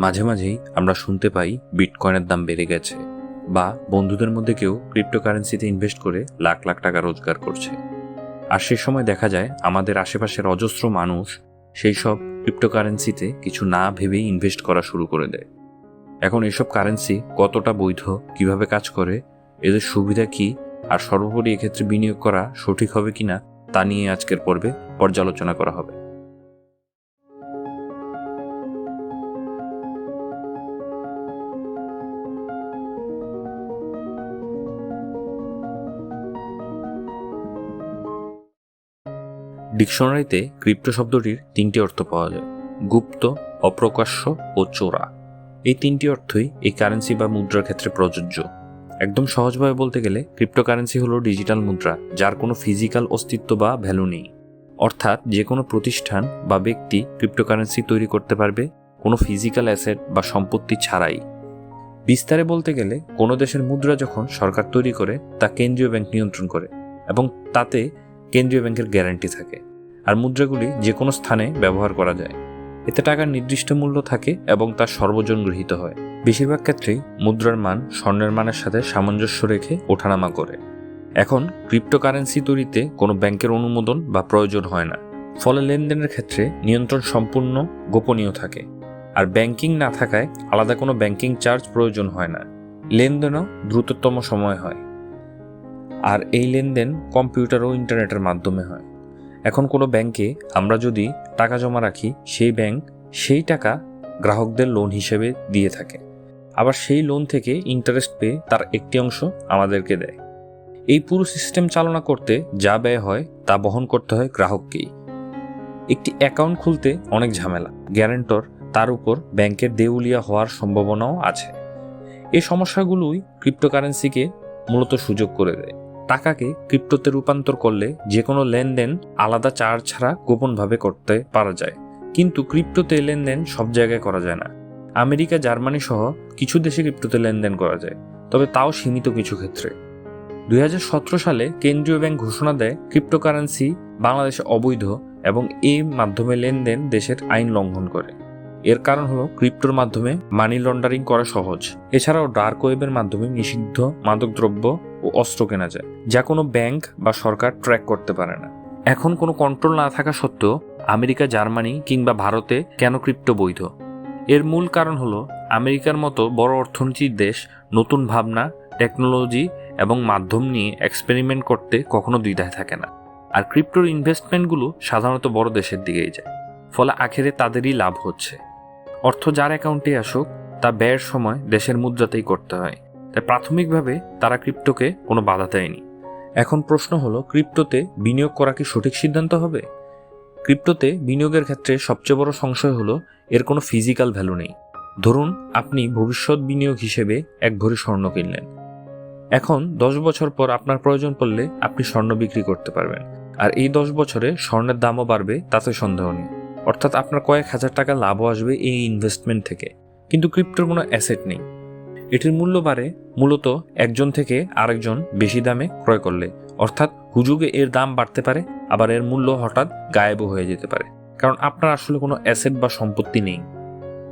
মাঝে মাঝেই আমরা শুনতে পাই বিটকয়েনের দাম বেড়ে গেছে, বা বন্ধুদের মধ্যে কেউ ক্রিপ্টোকারেন্সিতে ইনভেস্ট করে লাখ লাখ টাকা রোজগার করছে। আর সে সময় দেখা যায় আমাদের আশেপাশের অজস্র মানুষ সেই সব ক্রিপ্টোকারেন্সিতে কিছু না ভেবেই ইনভেস্ট করা শুরু করে দেয়। এখন এসব কারেন্সি কতটা বৈধ, কিভাবে কাজ করে, এদের সুবিধা কি, আর সর্বোপরি এক্ষেত্রে বিনিয়োগ করা সঠিক হবে কিনা তা নিয়ে আজকের পর্বে পর্যালোচনা করা হবে। ডিকশনারিতে ক্রিপ্টো শব্দটির তিনটি অর্থ পাওয়া যায়: গুপ্ত, অপ্রকাশ্য ও চোরা। এই তিনটি অর্থই এই কারেন্সি বা মুদ্রার ক্ষেত্রে প্রযোজ্য। একদম সহজভাবে বলতে গেলে ক্রিপ্টোকারেন্সি হলো ডিজিটাল মুদ্রা যার কোনো ফিজিক্যাল অস্তিত্ব বা ভ্যালু নেই। অর্থাৎ যে কোনো প্রতিষ্ঠান বা ব্যক্তি ক্রিপ্টোকারেন্সি তৈরি করতে পারবে কোনো ফিজিক্যাল অ্যাসেট বা সম্পত্তি ছাড়াই। বিস্তারে বলতে গেলে কোনো দেশের মুদ্রা যখন সরকার তৈরি করে তা কেন্দ্রীয় ব্যাংক নিয়ন্ত্রণ করে, এবং তাতে কেন্দ্রীয় ব্যাংকের গ্যারান্টি থাকে। আর মুদ্রাগুলি যে কোনো স্থানে ব্যবহার করা যায়। এতে টাকার নির্দিষ্ট মূল্য থাকে এবং তা সর্বজন গৃহীত হয়। বেশিরভাগ ক্ষেত্রেই মুদ্রার মান স্বর্ণের মানের সাথে সামঞ্জস্য রেখে ওঠানামা করে। এখন ক্রিপ্টোকারেন্সি তৈরিতে কোনো ব্যাংকের অনুমোদন বা প্রয়োজন হয় না, ফলে লেনদেনের ক্ষেত্রে নিয়ন্ত্রণ সম্পূর্ণ গোপনীয় থাকে। আর ব্যাংকিং না থাকায় আলাদা কোনো ব্যাংকিং চার্জ প্রয়োজন হয় না। লেনদেনও দ্রুততম সময় হয়, আর এই লেনদেন কম্পিউটার ও ইন্টারনেটের মাধ্যমে হয়। এখন কোনো ব্যাংকে আমরা যদি টাকা জমা রাখি, সেই ব্যাংক সেই টাকা গ্রাহকদের লোন হিসেবে দিয়ে থাকে, আবার সেই লোন থেকে ইন্টারেস্ট পেয়ে তার একটি অংশ আমাদেরকে দেয়। এই পুরো সিস্টেম চালনা করতে যা ব্যয় হয় তা বহন করতে হয় গ্রাহককেই। একটি অ্যাকাউন্ট খুলতে অনেক ঝামেলা, গ্যারান্টর, তার উপর ব্যাংকের দেউলিয়া হওয়ার সম্ভাবনাও আছে। এই সমস্যাগুলোই ক্রিপ্টোকারেন্সিকে মূলত সুযোগ করে দেয়। টাকাকে ক্রিপ্টোতে রূপান্তর করলে যে কোনো লেনদেন আলাদা চার্জ ছাড়া গোপনভাবে করতে পারা যায়, কিন্তু ক্রিপ্টোতে লেনদেন সব জায়গায় করা যায় না। আমেরিকা, জার্মানি সহ কিছু দেশে ক্রিপ্টোতে লেনদেন করা যায়, তবে তাও সীমিত কিছু ক্ষেত্রে। 2017 সালে কেন্দ্রীয় ব্যাংক ঘোষণা দেয় ক্রিপ্টোকারেন্সি বাংলাদেশে অবৈধ, এবং এই মাধ্যমে লেনদেন দেশের আইন লঙ্ঘন করে। এর কারণ হলো ক্রিপ্টোর মাধ্যমে মানি লন্ডারিং করা সহজ। এছাড়াও ডার্ক ওয়েবের মাধ্যমে নিষিদ্ধ মাদকদ্রব্য ও অস্ত্র কেনা যায়, যা কোনো ব্যাংক বা সরকার ট্র্যাক করতে পারে না। এখন কোনো কন্ট্রোল না থাকা সত্ত্বেও আমেরিকা, জার্মানি কিংবা ভারতে কেন ক্রিপ্টো বৈধ? এর মূল কারণ হলো আমেরিকার মতো বড় অর্থনীতির দেশ নতুন ভাবনা, টেকনোলজি এবং মাধ্যম নিয়ে এক্সপেরিমেন্ট করতে কখনো দ্বিধায় থাকে না। আর ক্রিপ্টোর ইনভেস্টমেন্টগুলো সাধারণত বড় দেশের দিকেই যায়, ফলে আখেরে তাদেরই লাভ হচ্ছে। অর্থ যার অ্যাকাউন্টে আসুক, তা ব্যয়ের সময় দেশের মুদ্রাতেই করতে হয়। তাই প্রাথমিকভাবে তারা ক্রিপ্টোকে কোনো বাধা দেয়নি। এখন প্রশ্ন হলো, ক্রিপ্টোতে বিনিয়োগ করা কি সঠিক সিদ্ধান্ত হবে? ক্রিপ্টোতে বিনিয়োগের ক্ষেত্রে সবচেয়ে বড় সংশয় হলো এর কোনো ফিজিক্যাল ভ্যালু নেই। ধরুন আপনি ভবিষ্যৎ বিনিয়োগ হিসেবে 1 ভরি স্বর্ণ কিনলেন। এখন 10 বছর পর আপনার প্রয়োজন পড়লে আপনি স্বর্ণ বিক্রি করতে পারবেন, আর এই 10 বছরে স্বর্ণের দামও বাড়বে, তাতে সন্দেহ নেই। অর্থাৎ আপনার কয়েক হাজার টাকা লাভও আসবে এই ইনভেস্টমেন্ট থেকে। কিন্তু ক্রিপ্টোর কোনো অ্যাসেট নেই। এটির মূল্য বাড়ে মূলত একজন থেকে আরেকজন বেশি দামে ক্রয় করলে, অর্থাৎ হুজুগে এর দাম বাড়তে পারে, আবার এর মূল্য হঠাৎ গায়েবও হয়ে যেতে পারে, কারণ আপনার আসলে কোনো অ্যাসেট বা সম্পত্তি নেই।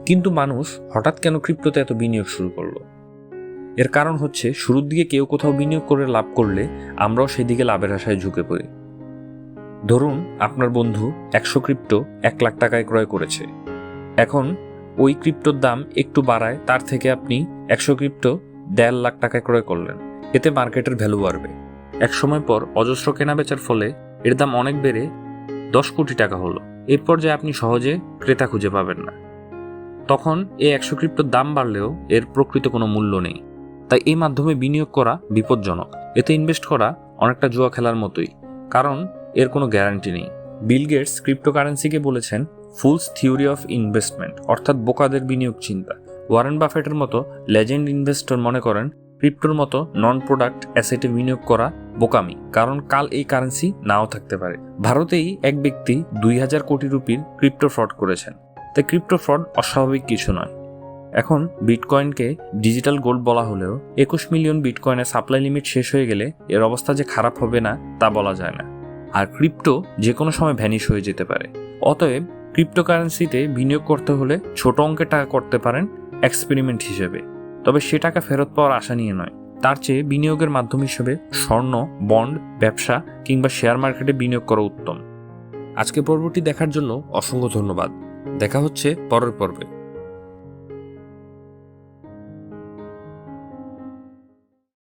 কিন্তু মানুষ হঠাৎ কেন ক্রিপ্টোতে এত বিনিয়োগ শুরু করলো? এর কারণ হচ্ছে শুরুর দিকে কেউ কোথাও বিনিয়োগ করে লাভ করলে আমরাও সেদিকে লাভের আশায় ঝুঁকে পড়ি। ধরুন আপনার বন্ধু 100 ক্রিপ্টো 1 লাখ টাকায় ক্রয় করেছে। এখন ওই ক্রিপ্টোর দাম একটু বাড়ায়, তার থেকে আপনি 100 ক্রিপ্টো 1.5 লাখ টাকায় ক্রয় করলেন। এতে মার্কেটের ভ্যালু বাড়বে। এক সময় পর অজস্র কেনাবেচার ফলে এর দাম অনেক বেড়ে 10 কোটি টাকা হলো। এরপর যে আপনি সহজে ক্রেতা খুঁজে পাবেন না। তখন এই 100 ক্রিপ্টোর দাম বাড়লেও এর প্রকৃত কোনো মূল্য নেই। তাই এই মাধ্যমে বিনিয়োগ করা বিপজ্জনক। এতে ইনভেস্ট করা অনেকটা জুয়া খেলার মতোই, কারণ এর কোনো গ্যারান্টি নেই। বিল গেটস ক্রিপ্টোকারেন্সিকে বলেছেন ফুলস থিওরি অফ ইনভেস্টমেন্ট, অর্থাৎ বোকাদের বিনিয়োগ চিন্তা। ওয়ারেন বাফেটের মতো লেজেন্ড ইনভেস্টর মনে করেন ক্রিপ্টোর মতো নন প্রোডাক্ট অ্যাসেটে বিনিয়োগ করা বোকামি, কারণ কাল এই কারেন্সি নাও থাকতে পারে। ভারতেই এক ব্যক্তি 2000 কোটি রুপির ক্রিপ্টো ফ্রড করেছেন। তাই ক্রিপ্টো ফ্রড অস্বাভাবিক কিছু নয়। এখন বিটকয়েনকে ডিজিটাল গোল্ড বলা হলেও 21 মিলিয়ন বিটকয়েনের সাপ্লাই লিমিট শেষ হয়ে গেলে এর অবস্থা যে খারাপ হবে না তা বলা যায় না। আর ক্রিপ্টো যে কোনো সময় ভ্যানিশ হয়ে যেতে পারে। অতএব ক্রিপ্টোকারেন্সিতে বিনিয়োগ করতে হলে ছোট অঙ্কের টাকা করতে পারেন এক্সপেরিমেন্ট হিসেবে, তবে সে টাকা ফেরত পাওয়ার আশা নিয়ে নয়। তার চেয়ে বিনিয়োগের মাধ্যম হিসেবে স্বর্ণ, বন্ড, ব্যবসা কিংবা শেয়ার মার্কেটে বিনিয়োগ করা উত্তম। আজকে পর্বটি দেখার জন্য অসংখ্য ধন্যবাদ। দেখা হচ্ছে পরের পর্বে।